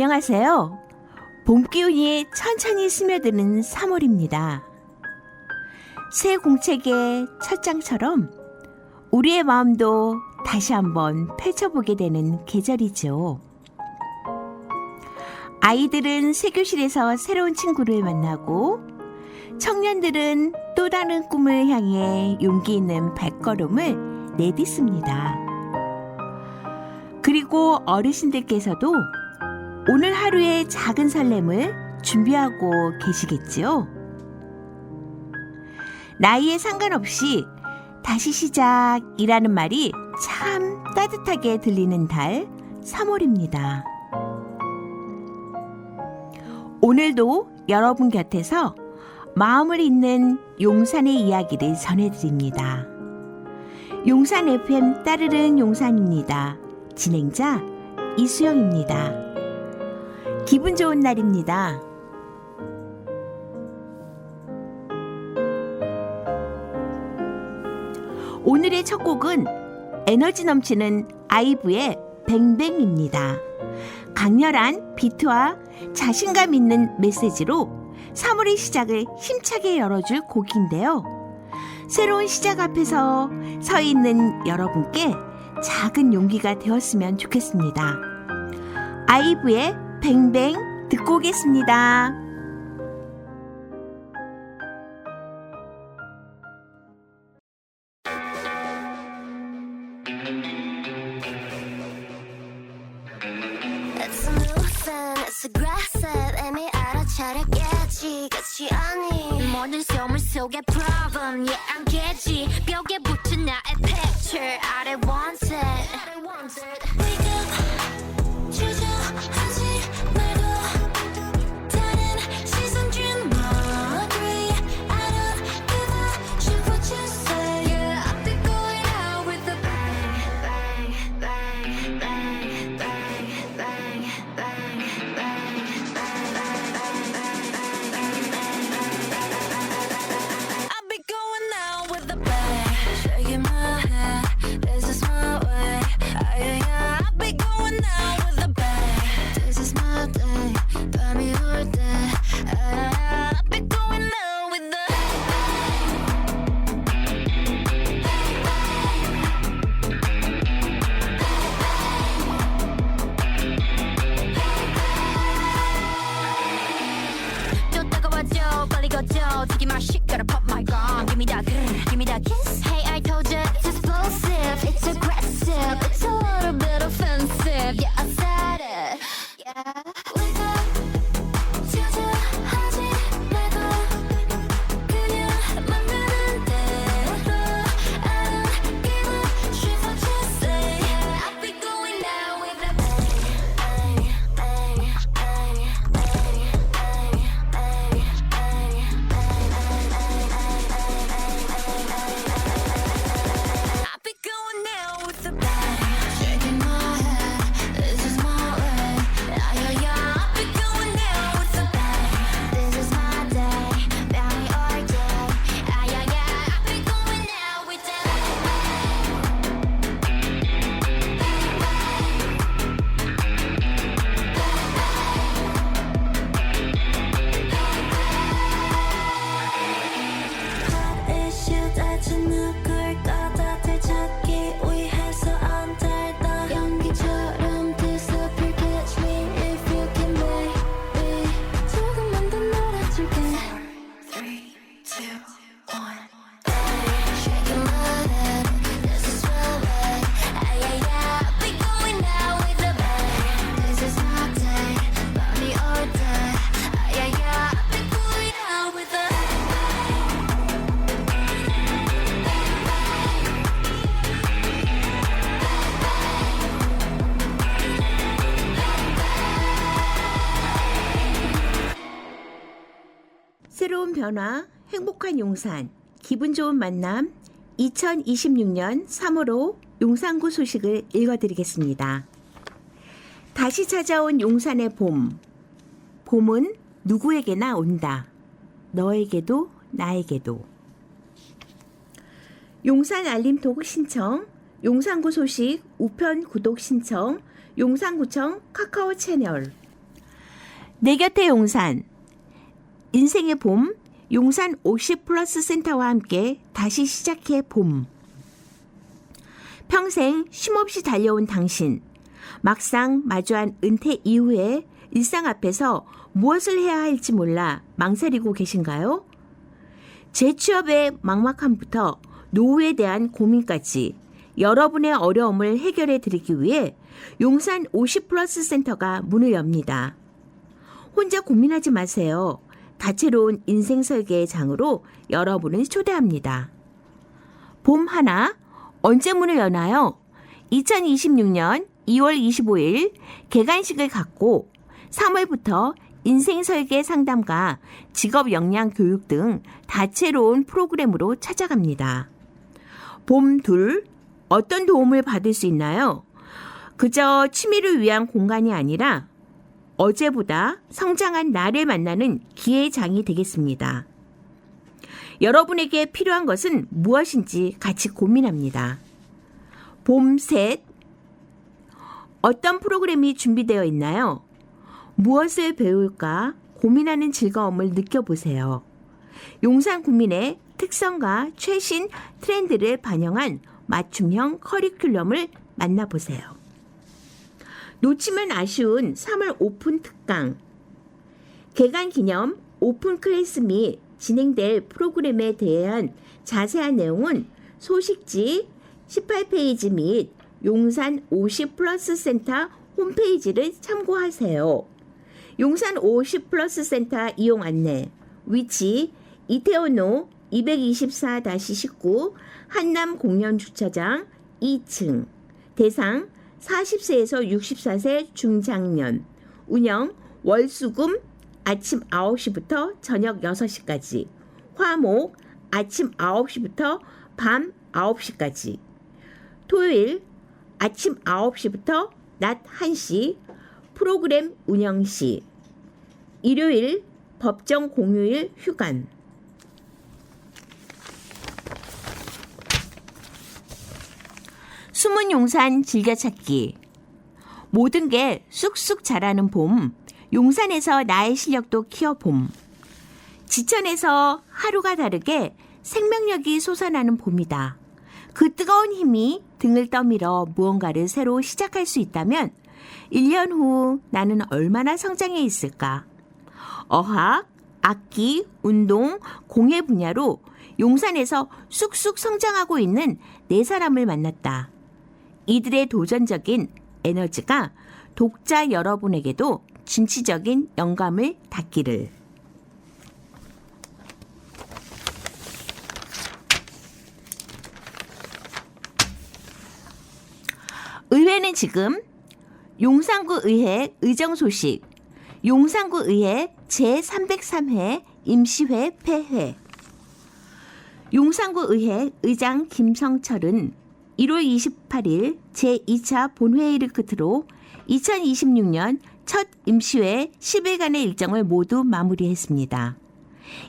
안녕하세요. 봄 기운이 천천히 스며드는 3월입니다. 새 공책의 첫 장처럼 우리의 마음도 다시 한번 펼쳐보게 되는 계절이죠. 아이들은 새 교실에서 새로운 친구를 만나고 청년들은 또 다른 꿈을 향해 용기 있는 발걸음을 내딛습니다. 그리고 어르신들께서도 오늘 하루의 작은 설렘을 준비하고 계시겠지요. 나이에 상관없이 다시 시작이라는 말이 참 따뜻하게 들리는 달 3월입니다. 오늘도 여러분 곁에서 마음을 잇는 용산의 이야기를 전해드립니다. 용산 FM 따르릉 용산입니다. 진행자 이수영입니다. 기분 좋은 날입니다. 오늘의 첫 곡은 에너지 넘치는 아이브의 뱅뱅입니다. 강렬한 비트와 자신감 있는 메시지로 3월의 시작을 힘차게 열어줄 곡인데요. 새로운 시작 앞에서 서 있는 여러분께 작은 용기가 되었으면 좋겠습니다. 아이브의 뱅뱅 듣고 오겠습니다. It's a new thing, it's aggressive 이미 알아차렸겠지 끝이 아닌 모든 소문 속에 problem yeah 안 깨지 벽에 붙은 나의 picture I don't want it Wake up 주저하지 말고 다른 시선 준 agree I don't give a shit what you say Yeah I've been going out with a bang bang bang bang I'll be going out with a bang, shaking my head. This is my way. I'll be going out with a bang. This is my day, 밤이 올 때. I'll be going out with a 또 다가와줘 빨리 걷죠 Take my shit gotta pop my gum Give me that grrr, give me that kiss Hey I told you it's explosive It's aggressive It's a little bit offensive Yeah I said it Yeah Wake up 주저하지 말고 그냥 만드는 대로 I don't give a shit what you say Yeah I'll be going out with a bang bang bang I'll be going out with a bang shaking my head This is my way yeah I'll be going out with a bang This is my day 밤이 올 때 yeah I'll be going out with a Hot issue 대체 누굴까 다들 찾기 위해서 안 달다 연기처럼 disappear catch me if you can maybe 조금만 더 놀아줄게 4, 3, 2, 1 Shaking my head This is my way yeah I'll be going out with a bang This is my day 밤이 올 때 yeah I'll be going out with a 새로운 변화, 행복한 용산, 기분 좋은 만남 2026년 3월호 용산구 소식을 읽어드리겠습니다. 다시 찾아온 용산의 봄. 봄은 누구에게나 온다. 너에게도 나에게도. 용산 알림톡 신청, 용산구 소식 우편 구독 신청, 용산구청 카카오 채널, 내 곁에 용산, 인생의 봄, 용산 50플러스 센터와 함께 다시 시작해 봄. 평생 쉼없이 달려온 당신, 막상 마주한 은퇴 이후에 일상 앞에서 무엇을 해야 할지 몰라 망설이고 계신가요? 재취업의 막막함부터 노후에 대한 고민까지 여러분의 어려움을 해결해 드리기 위해 용산 50플러스 센터가 문을 엽니다. 혼자 고민하지 마세요. 다채로운 인생 설계의 장으로 여러분을 초대합니다. 봄 하나, 언제 문을 여나요? 2026년 2월 25일 개관식을 갖고 3월부터 인생 설계 상담과 직업 역량 교육 등 다채로운 프로그램으로 찾아갑니다. 봄 둘, 어떤 도움을 받을 수 있나요? 그저 취미를 위한 공간이 아니라 어제보다 성장한 나를 만나는 기회의 장이 되겠습니다. 여러분에게 필요한 것은 무엇인지 같이 고민합니다. 봄 셋, 어떤 프로그램이 준비되어 있나요? 무엇을 배울까 고민하는 즐거움을 느껴보세요. 용산 구민의 특성과 최신 트렌드를 반영한 맞춤형 커리큘럼을 만나보세요. 놓치면 아쉬운 3월 오픈 특강, 개관 기념 오픈 클래스 및 진행될 프로그램에 대한 자세한 내용은 소식지 18페이지 및 용산 50플러스 센터 홈페이지를 참고하세요. 용산 50플러스 센터 이용 안내, 위치 이태원로 224-19 한남 공연주차장 2층, 대상 40세에서 64세 중장년, 운영 월수금 아침 9시부터 저녁 6시까지, 화목 아침 9시부터 밤 9시까지, 토요일 아침 9시부터 낮 1시 프로그램 운영 시, 일요일 법정 공휴일 휴관. 숨은 용산 즐겨찾기. 모든 게 쑥쑥 자라는 봄. 용산에서 나의 실력도 키워봄. 지천에서 하루가 다르게 생명력이 솟아나는 봄이다. 그 뜨거운 힘이 등을 떠밀어 무언가를 새로 시작할 수 있다면 1년 후 나는 얼마나 성장해 있을까? 어학, 악기, 운동, 공예 분야로 용산에서 쑥쑥 성장하고 있는 4사람을 만났다. 이들의 도전적인 에너지가 독자 여러분에게도 진취적인 영감을 닫기를. 의회는 지금 용산구 의회 의정 소식, 용산구 의회 제303회 임시회 폐회. 용산구 의회 의장 김성철은 1월 28일 제2차 본회의를 끝으로 2026년 첫 임시회 10일간의 일정을 모두 마무리했습니다.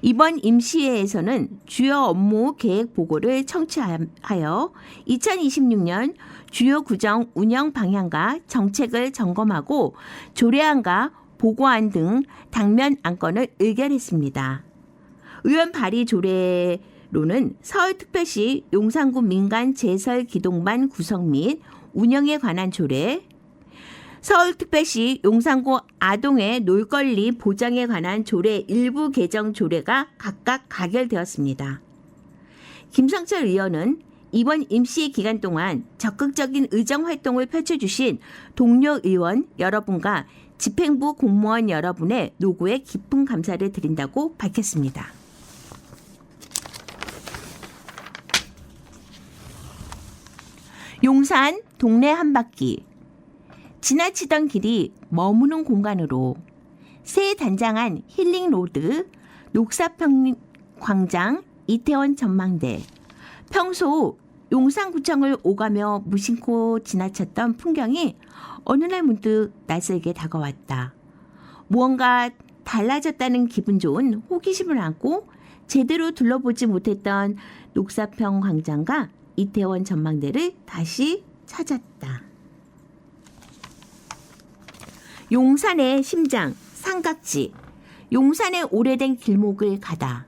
이번 임시회에서는 주요 업무 계획 보고를 청취하여 2026년 주요 구정 운영 방향과 정책을 점검하고 조례안과 보고안 등 당면 안건을 의결했습니다. 의원 발의 조례로는 서울특별시 용산구 민간 제설 기동반 구성 및 운영에 관한 조례, 서울특별시 용산구 아동의 놀거리 보장에 관한 조례 일부 개정 조례가 각각 가결되었습니다. 김성철 의원은 이번 임시 기간 동안 적극적인 의정 활동을 펼쳐주신 동료 의원 여러분과 집행부 공무원 여러분의 노고에 깊은 감사를 드린다고 밝혔습니다. 용산 동네 한바퀴. 지나치던 길이 머무는 공간으로 새 단장한 힐링로드, 녹사평 광장, 이태원 전망대. 평소 용산구청을 오가며 무심코 지나쳤던 풍경이 어느 날 문득 낯설게 다가왔다. 무언가 달라졌다는 기분 좋은 호기심을 안고 제대로 둘러보지 못했던 녹사평 광장과 이태원 전망대를 다시 찾았다. 용산의 심장, 삼각지, 용산의 오래된 길목을 가다.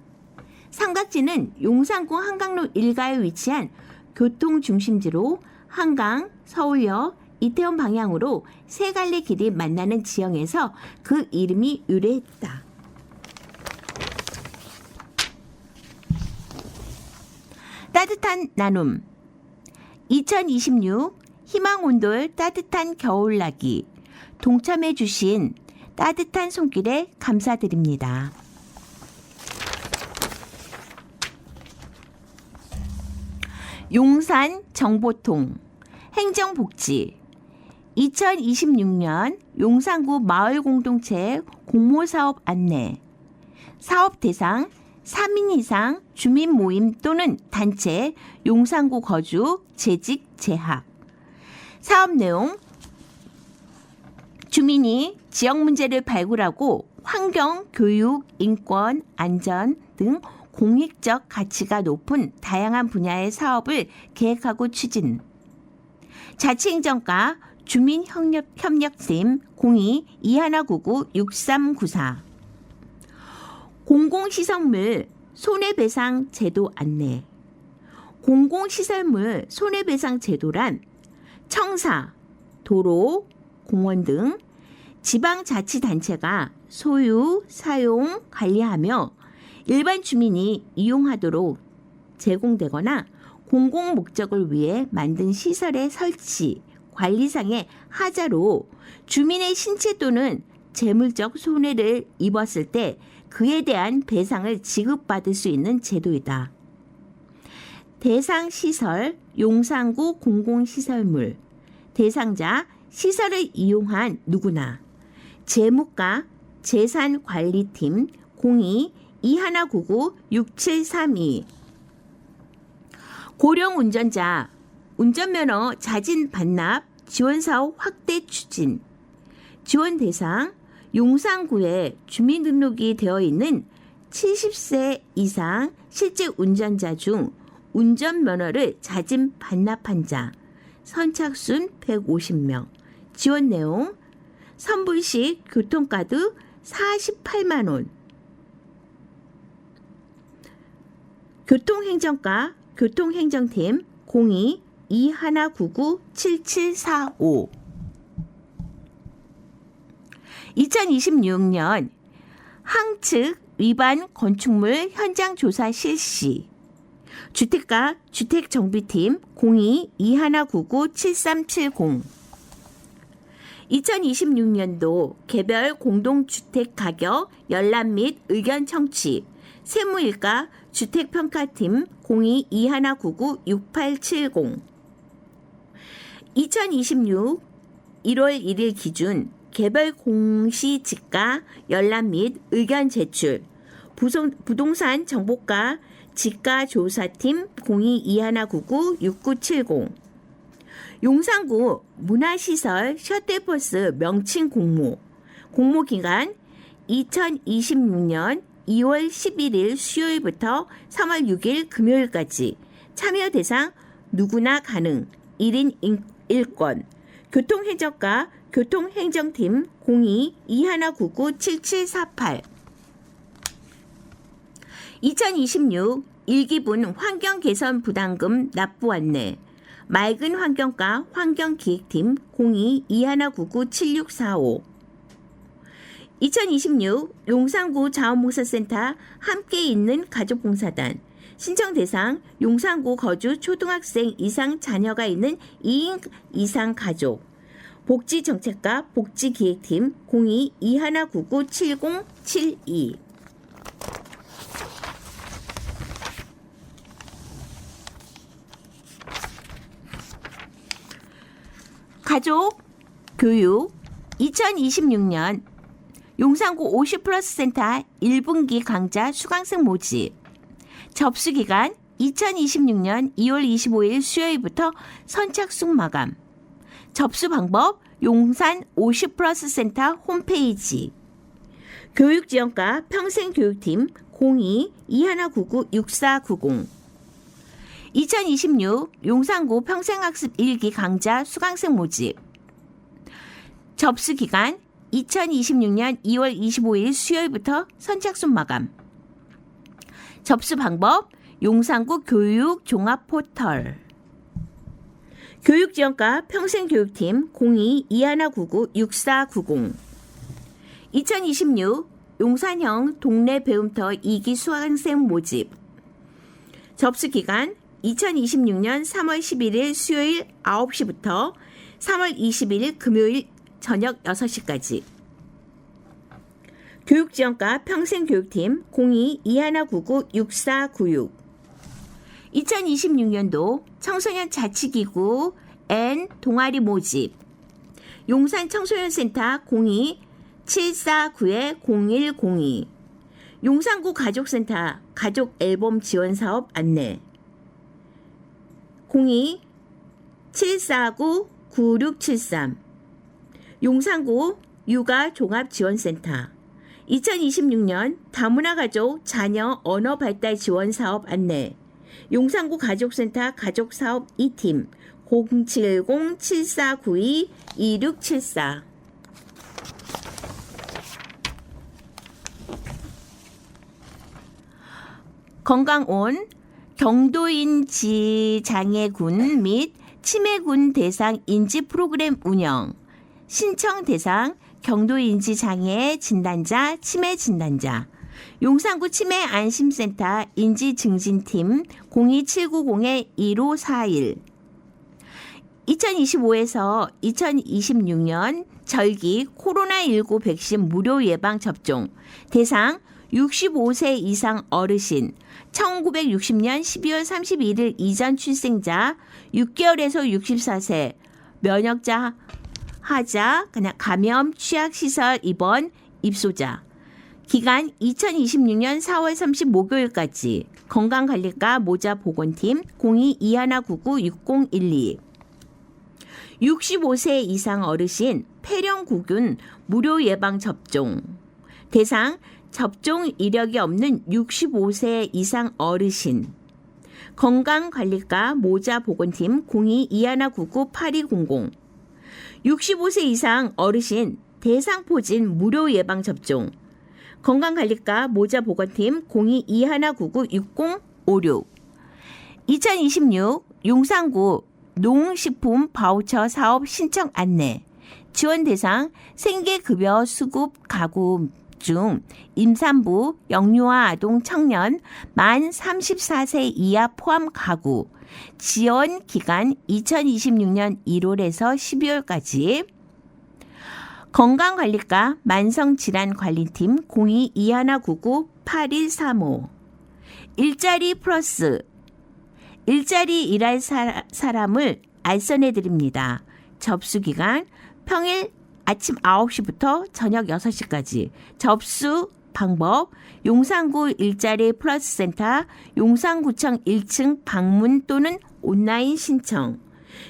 삼각지는 용산구 한강로 일가에 위치한 교통중심지로 한강, 서울역, 이태원 방향으로 세 갈래 길이 만나는 지형에서 그 이름이 유래했다. 따뜻한 나눔 2026 희망온돌 따뜻한 겨울나기 동참해 주신 따뜻한 손길에 감사드립니다. 용산 정보통 행정복지 2026년 용산구 마을공동체 공모사업 안내 사업 대상 3인 이상 주민 모임 또는 단체 용산구 거주 재직 재학 사업 내용 주민이 지역 문제를 발굴하고 환경, 교육, 인권, 안전 등 공익적 가치가 높은 다양한 분야의 사업을 계획하고 추진 자치행정과 주민협력팀 02-2199-6394 공공시설물 손해배상 제도 안내 공공시설물 손해배상 제도란 청사, 도로, 공원 등 지방자치단체가 소유, 사용, 관리하며 일반 주민이 이용하도록 제공되거나 공공 목적을 위해 만든 시설의 설치, 관리상의 하자로 주민의 신체 또는 재물적 손해를 입었을 때 그에 대한 배상을 지급받을 수 있는 제도이다. 대상 시설, 용산구 공공시설물, 대상자, 시설을 이용한 누구나, 재무과, 재산관리팀 02-2199-6732 고령 운전자, 운전면허 자진 반납, 지원사업 확대 추진 지원 대상, 용산구에 주민등록이 되어 있는 70세 이상 실제 운전자 중 운전면허를 자진 반납한 자, 선착순 150명, 지원 내용, 선불식 교통카드 48만 원, 교통행정과 교통행정팀 02-2199-7745 2026년 항측 위반 건축물 현장 조사 실시 주택가 주택정비팀 02-2199-7370 2026년도 개별 공동주택 가격 열람 및 의견 청취 세무일가 주택평가팀 02-2199-6870 2026 1월 1일 기준 개별 공시지가 열람 및 의견 제출 부동산 정보가 지가조사팀 02-2199-6970 용산구 문화시설 셔틀버스 명칭 공모기간 2026년 2월 11일 수요일부터 3월 6일 금요일까지 참여 대상 누구나 가능 1인 1건 교통행정과 교통행정팀 02-2199-7748 2026 1기분 환경개선 부담금 납부 안내 맑은 환경과 환경기획팀 02-2199-7645 2026 용산구 자원봉사센터 함께 있는 가족봉사단 신청 대상 용산구 거주 초등학생 이상 자녀가 있는 2인 이상 가족 복지정책과 복지기획팀 02-2199-7072 가족, 교육 2026년 용산구 50플러스 센터 1분기 강좌 수강생 모집 접수기간 2026년 2월 25일 수요일부터 선착순 마감 접수 방법 용산 50플러스 센터 홈페이지 교육지원과 평생교육팀 02-2199-6490 2026 용산구 평생학습 1기 강좌 수강생 모집 접수기간 2026년 2월 25일 수요일부터 선착순 마감. 접수 방법 용산구 교육 종합 포털. 교육지원과 평생교육팀 02-2199-6490. 2026 용산형 동네 배움터 2기 수강생 모집. 접수 기간 2026년 3월 11일 수요일 9시부터 3월 20일 금요일 저녁 6시까지. 교육지원과 평생교육팀 02-2199-6496. 2026년도 청소년 자치기구 N 동아리 모집. 용산 청소년센터 02-749-0102. 용산구 가족센터 가족 앨범 지원 사업 안내. 02-749-9673. 용산구 육아 종합 지원센터. 2026년 다문화 가족 자녀 언어 발달 지원 사업 안내. 용산구 가족센터 가족사업 2팀 070-7492-2674. 건강온 경도인지장애군 및 치매군 대상 인지 프로그램 운영. 신청 대상 경도인지장애 진단자, 치매 진단자. 용산구 치매안심센터 인지증진팀 02790-1541. 2025에서 2026년 절기 코로나19 백신 무료 예방 접종 대상 65세 이상 어르신 1960년 12월 31일 이전 출생자 6개월에서 64세 면역자 하자 그냥 감염 취약시설 입원 입소자. 기간 2026년 4월 30 목요일까지. 건강관리과 모자보건팀 02-2199-6012. 65세 이상 어르신 폐렴구균 무료 예방접종. 대상 접종 이력이 없는 65세 이상 어르신. 건강관리과 모자보건팀 02-2199-8200. 65세 이상 어르신 대상포진 무료 예방접종. 건강관리과 모자보건팀 02-2199-6056. 2026 용산구 농식품 바우처 사업 신청 안내. 지원 대상 생계급여 수급 가구 중 임산부, 영유아 아동 청년 만 34세 이하 포함 가구. 지원 기간 2026년 1월에서 12월까지. 건강관리과 만성질환관리팀 02-2199-8135. 일자리 플러스. 일자리 일할 사람을 알선해드립니다. 접수기간 평일 아침 9시부터 저녁 6시까지. 접수 방법 용산구 일자리 플러스 센터 용산구청 1층 방문 또는 온라인 신청.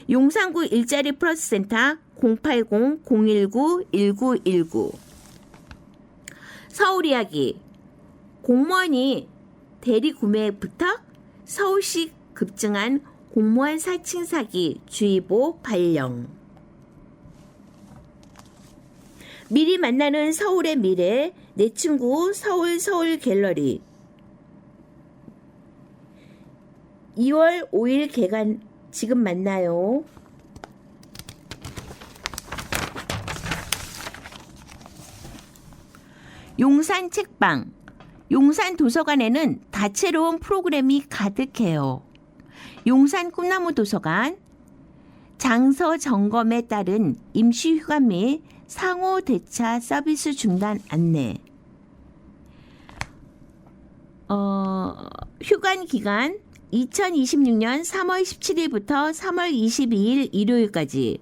용산구 일자리 플러스 센터 080-019-1919. 서울 이야기. 공무원이 대리 구매 부탁? 서울시 급증한 공무원 사칭 사기 주의보 발령. 미리 만나는 서울의 미래 내 친구 서울 갤러리. 2월 5일 개관. 지금 만나요. 용산 책방. 용산 도서관에는 다채로운 프로그램이 가득해요. 용산 꿈나무 도서관. 장서 점검에 따른 임시 휴가 및 상호 대차 서비스 중단 안내. 휴관 기간 2026년 3월 17일부터 3월 22일 일요일까지.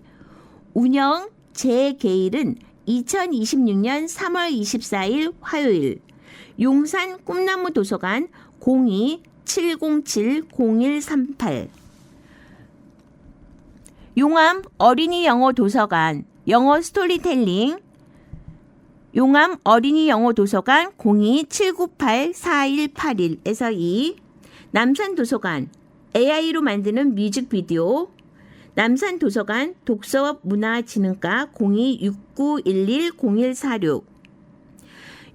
운영 재개일은 2026년 3월 24일 화요일. 용산 꿈나무 도서관 02-707-0138. 용암 어린이 영어 도서관 영어 스토리텔링. 용암 어린이 영어 도서관 02-798-4181에서 2. 남산 도서관 AI로 만드는 뮤직비디오. 남산도서관 독서문화진흥과 0269110146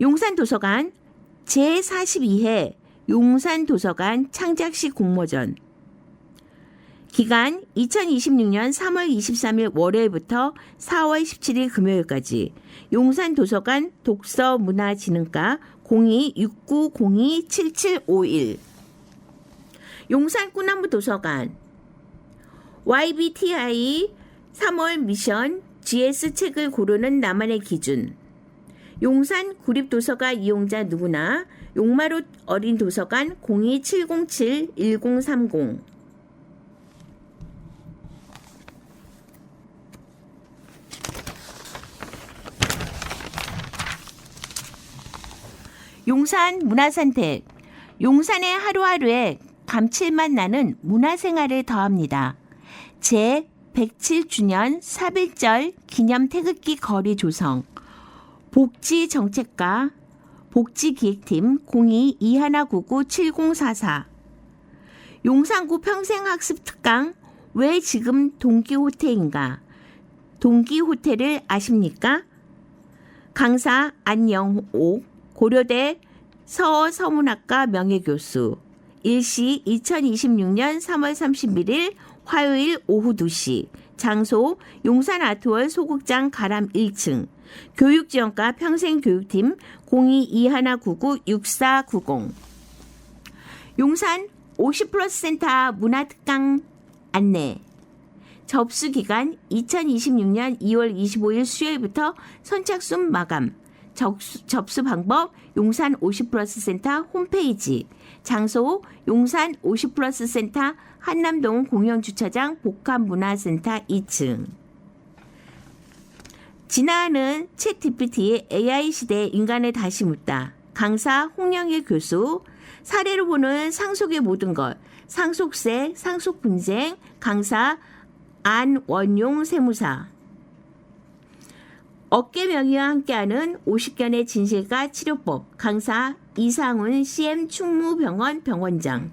용산도서관 제42회 용산도서관 창작식 공모전 기간 2026년 3월 23일 월요일부터 4월 17일 금요일까지 용산도서관 독서문화진흥과 0269027751 용산 꿈나무도서관 YBTI 3월 미션 GS 책을 고르는 나만의 기준 용산 구립도서관 이용자 누구나 용마루 어린도서관 027071030 용산 문화선택 용산의 하루하루에 감칠맛 나는 문화생활을 더합니다. 제107주년 4.1절 기념 태극기 거리 조성 복지정책과 복지기획팀 02-2199-7044 용산구 평생학습 특강 왜 지금 동기호텔인가? 동기호텔을 아십니까? 강사 안영옥 고려대 서서문학과 명예교수 일시 2026년 3월 31일 화요일 오후 2시 장소 용산아트월 소극장 가람 1층 교육지원과 평생교육팀 02-2199-6490 용산 50플러스 센터 문화특강 안내 접수기간 2026년 2월 25일 수요일부터 선착순 마감 접수 방법 용산 50플러스 센터 홈페이지 장소 용산 50플러스 센터 한남동 공영주차장 복합문화센터 2층 진화하는 챗GPT AI 시대 인간을 다시 묻다 강사 홍영일 교수 사례로 보는 상속의 모든 것 상속세 상속분쟁 강사 안원용 세무사 어깨명의와 함께하는 50견의 진실과 치료법 강사 이상훈 CM 충무병원 병원장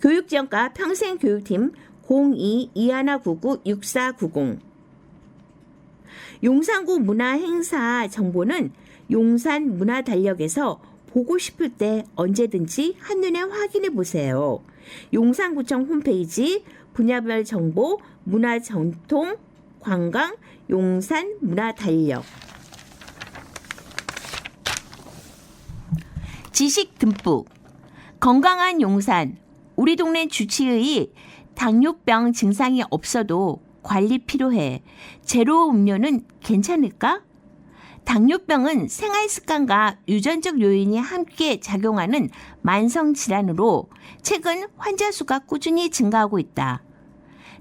교육지원과 평생교육팀 02-2199-6490 용산구 문화행사 정보는 용산 문화달력에서 보고 싶을 때 언제든지 한눈에 확인해 보세요. 용산구청 홈페이지 분야별 정보 문화전통 관광 용산 문화달력 지식 듬뿍 건강한 용산 우리 동네 주치의 당뇨병 증상이 없어도 관리 필요해. 제로 음료는 괜찮을까? 당뇨병은 생활습관과 유전적 요인이 함께 작용하는 만성질환으로 최근 환자 수가 꾸준히 증가하고 있다.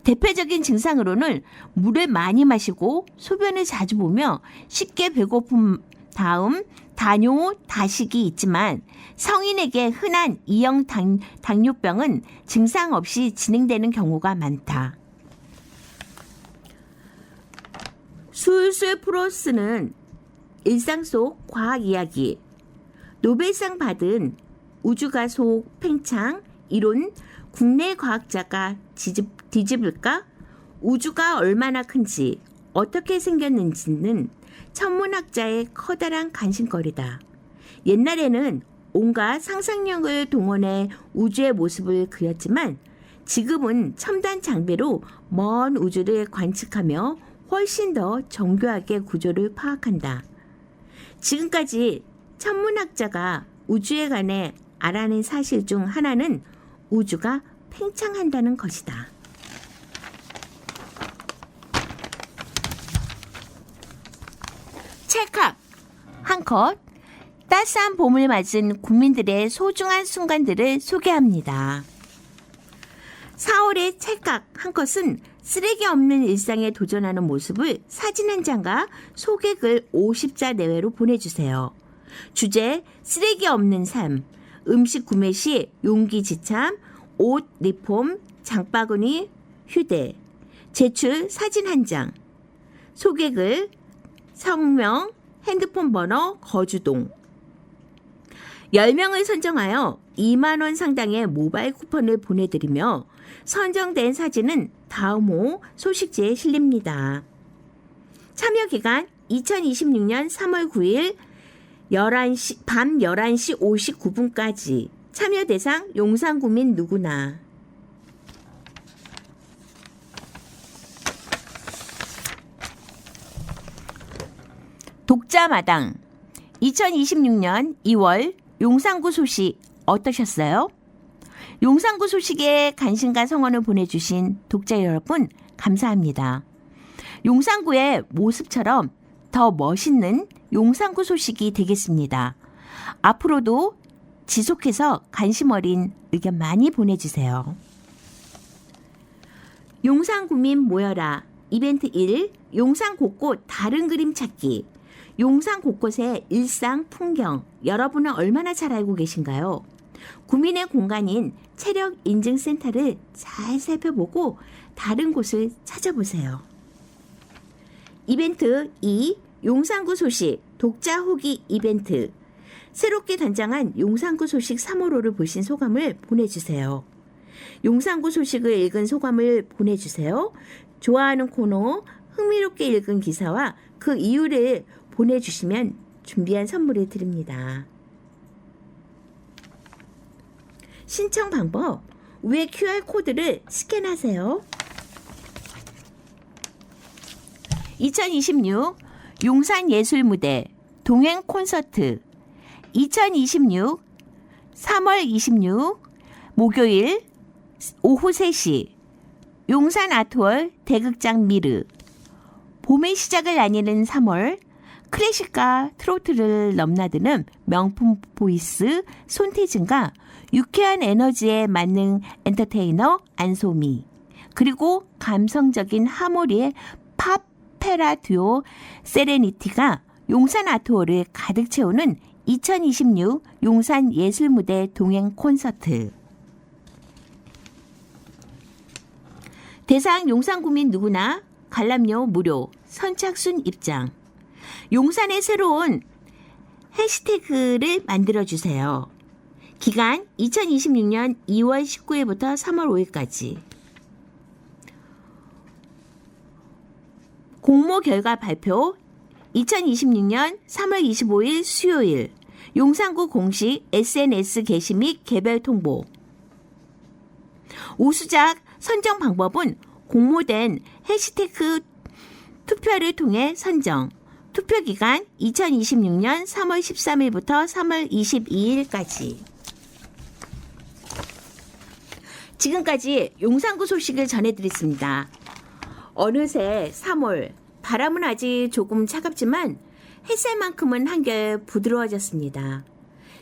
대표적인 증상으로는 물을 많이 마시고 소변을 자주 보며 쉽게 배고픈 다음 다뇨, 다식이 있지만 성인에게 흔한 E형 당뇨병은 증상 없이 진행되는 경우가 많다. 술술 풀어쓰는 일상 속 과학 이야기 노벨상 받은 우주가속 팽창 이론 국내 과학자가 뒤집을까? 우주가 얼마나 큰지 어떻게 생겼는지는 천문학자의 커다란 관심거리다. 옛날에는 온갖 상상력을 동원해 우주의 모습을 그렸지만 지금은 첨단 장비로 먼 우주를 관측하며 훨씬 더 정교하게 구조를 파악한다. 지금까지 천문학자가 우주에 관해 알아낸 사실 중 하나는 우주가 팽창한다는 것이다. 찰칵 한 컷 따스한 봄을 맞은 국민들의 소중한 순간들을 소개합니다. 4월의 찰칵 한 컷은 쓰레기 없는 일상에 도전하는 모습을 사진 한 장과 소개글 50자 내외로 보내주세요. 주제 쓰레기 없는 삶 음식 구매 시 용기 지참 옷 리폼 장바구니 휴대 제출 사진 한 장 소개글 성명 핸드폰 번호 거주동 10명을 선정하여 2만 원 상당의 모바일 쿠폰을 보내드리며 선정된 사진은 다음 호 소식지에 실립니다. 참여 기간 2026년 3월 9일 밤 11시 59분까지. 참여 대상 용산구민 누구나. 독자마당 2026년 2월 용산구 소식 어떠셨어요? 용산구 소식에 관심과 성원을 보내주신 독자 여러분 감사합니다. 용산구의 모습처럼 더 멋있는 용산구 소식이 되겠습니다. 앞으로도 지속해서 관심 어린 의견 많이 보내주세요. 용산구민 모여라 이벤트 1 용산 곳곳 다른 그림 찾기. 용산 곳곳의 일상 풍경 여러분은 얼마나 잘 알고 계신가요? 구민의 공간인 체력인증센터를 잘 살펴보고 다른 곳을 찾아보세요. 이벤트 2 용산구 소식 독자 후기 이벤트. 새롭게 단장한 용산구 소식 3월호를 보신 소감을 보내주세요. 용산구 소식을 읽은 소감을 보내주세요. 좋아하는 코너, 흥미롭게 읽은 기사와 그 이유를 보내주시면 준비한 선물을 드립니다. 신청 방법, 위에 QR코드를 스캔하세요. 2026 용산예술무대 동행 콘서트 2026 3월 26 목요일 오후 3시 용산 아트월 대극장 미르. 봄의 시작을 알리는 3월 클래식과 트로트를 넘나드는 명품 보이스 손태진과 유쾌한 에너지에 맞는 엔터테이너 안소미, 그리고 감성적인 하모니의 팝페라 듀오 세레니티가 용산 아트홀을 가득 채우는 2026 용산 예술무대 동행 콘서트. 대상 용산구민 누구나 관람료 무료, 선착순 입장. 용산의 새로운 해시태그를 만들어주세요. 기간 2026년 2월 19일부터 3월 5일까지. 공모 결과 발표 2026년 3월 25일 수요일 용산구 공식 SNS 게시 및 개별 통보. 우수작 선정 방법은 공모된 해시태그 투표를 통해 선정. 투표 기간 2026년 3월 13일부터 3월 22일까지. 지금까지 용산구 소식을 전해드렸습니다. 어느새 3월, 바람은 아직 조금 차갑지만 햇살만큼은 한결 부드러워졌습니다.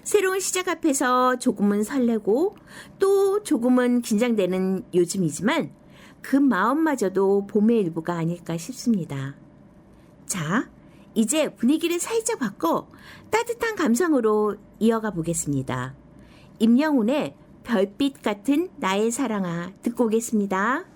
새로운 시작 앞에서 조금은 설레고 또 조금은 긴장되는 요즘이지만 그 마음마저도 봄의 일부가 아닐까 싶습니다. 자, 이제 분위기를 살짝 바꿔 따뜻한 감성으로 이어가 보겠습니다. 임영웅의 별빛 같은 나의 사랑아 듣고 오겠습니다.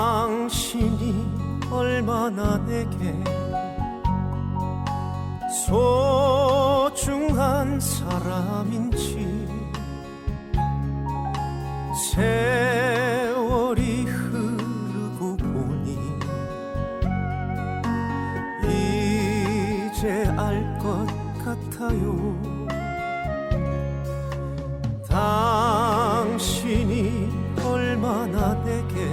당신이 얼마나 내게 소중한 사람인지 세월이 흐르고 보니 이제 알 것 같아요. 당신이 얼마나 내게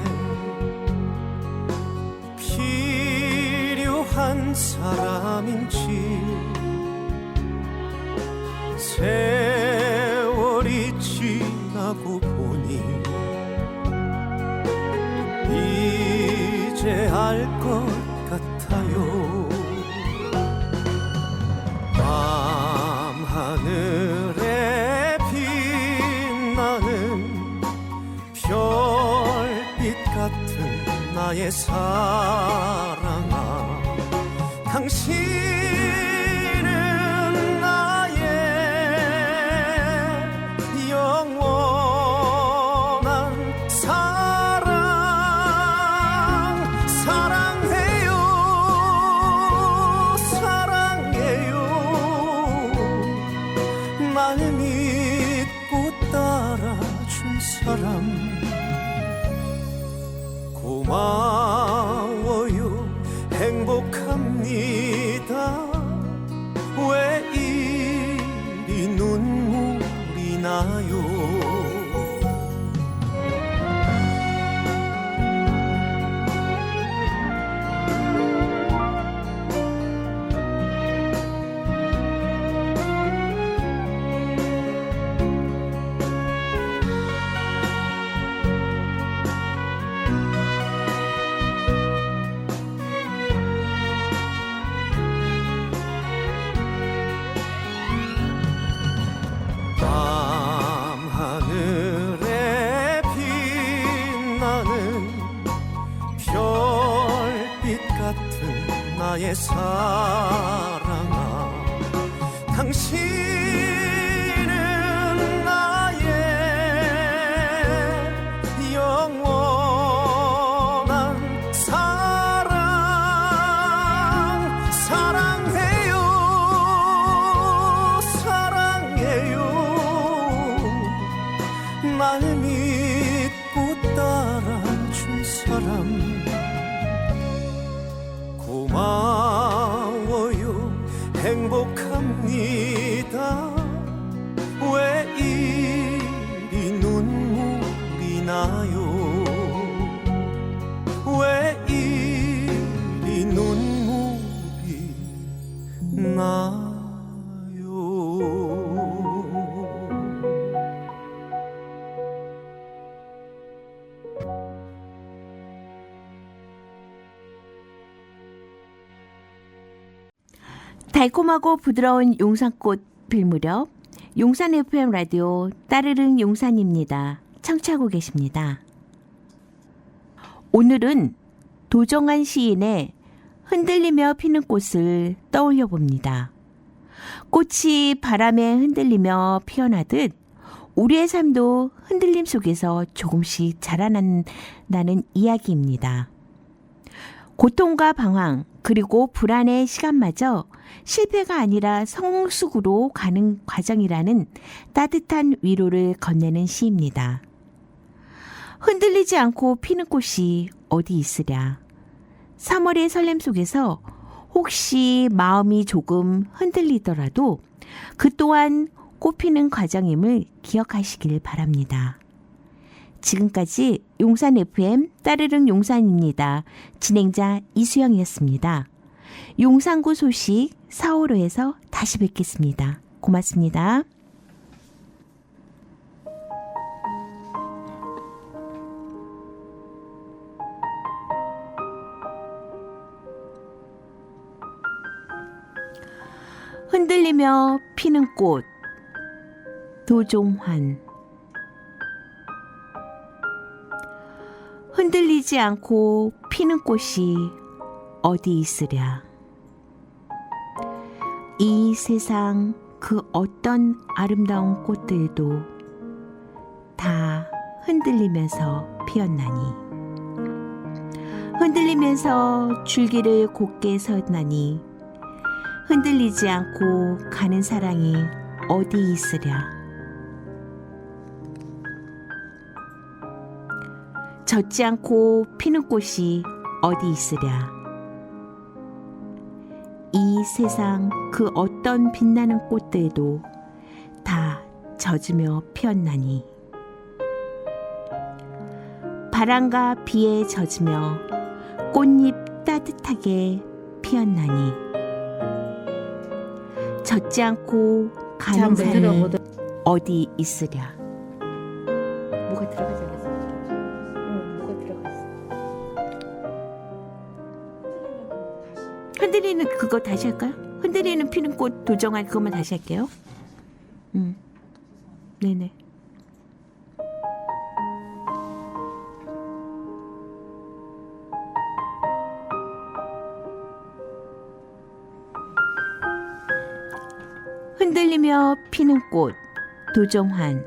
필요한 사람인지 세월이 지나고 보니 이제 알 것 같아요. 밤하늘에 빛나는 같은 나의 사랑아 당신은 나의 영원한 사랑 사랑해요 사랑해요 날 믿고 따라준 사람 고마워요 행복합니다 왜 이리 눈물이 나요 밤하늘에 빛나는 별빛 같은 나의 사랑아 당신은 나의 영원한 사랑 사랑해요 사랑해요 날 믿고 따라준 사람 고마워요 행복합니다 왜 이리 눈물이 나요 왜 이리 눈물이 나요 달콤하고 부드러운 용산꽃 필 무렵 용산 FM 라디오 따르릉 용산입니다. 청취하고 계십니다. 오늘은 도정한 시인의 흔들리며 피는 꽃을 떠올려 봅니다. 꽃이 바람에 흔들리며 피어나듯 우리의 삶도 흔들림 속에서 조금씩 자라난다는 이야기입니다. 고통과 방황 그리고 불안의 시간마저 실패가 아니라 성숙으로 가는 과정이라는 따뜻한 위로를 건네는 시입니다. 흔들리지 않고 피는 꽃이 어디 있으랴. 3월의 설렘 속에서 혹시 마음이 조금 흔들리더라도 그 또한 꽃피는 과정임을 기억하시길 바랍니다. 지금까지 용산 FM 따르릉 용산입니다. 진행자 이수영이었습니다. 용산구 소식 4호로에서 다시 뵙겠습니다. 고맙습니다. 흔들리며 피는 꽃 도종환 흔들리지 않고 피는 꽃이 어디 있으랴. 이 세상 그 어떤 아름다운 꽃들도 다 흔들리면서 피었나니 흔들리면서 줄기를 곧게 섰나니 흔들리지 않고 가는 사랑이 어디 있으랴. 젖지 않고 피는 꽃이 어디 있으랴. 이 세상 그 어떤 빛나는 꽃들도 다 젖으며 피었나니 바람과 비에 젖으며 꽃잎 따뜻하게 피었나니 젖지 않고 가는 사람이 어디 있으랴. 뭐가 들어가지 않았어? 뭐가 들어갔어? 흔들리는 그거 다시 할까요? 흔들리는 피는 꽃 도정한 그것만 다시 할게요. 네네. 흔들리며 피는 꽃 도정환.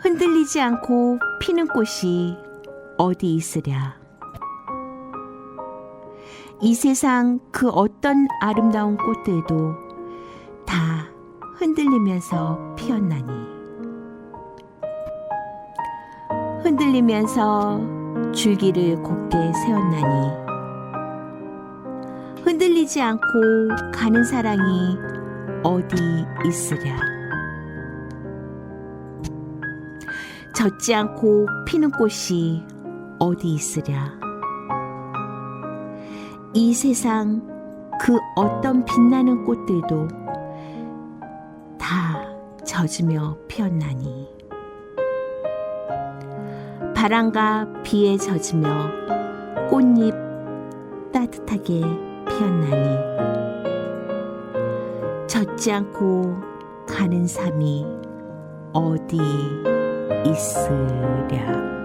흔들리지 않고 피는 꽃이 어디 있으랴. 이 세상 그 어떤 아름다운 꽃들도 다 흔들리면서 피었나니. 흔들리면서 줄기를 곱게 세웠나니. 흔들리지 않고 가는 사랑이 어디 있으랴. 젖지 않고 피는 꽃이 어디 있으랴. 이 세상 그 어떤 빛나는 꽃들도 다 젖으며 피었나니. 바람과 비에 젖으며 꽃잎 따뜻하게 피었나니. 젖지 않고 가는 삶이 어디 있으랴.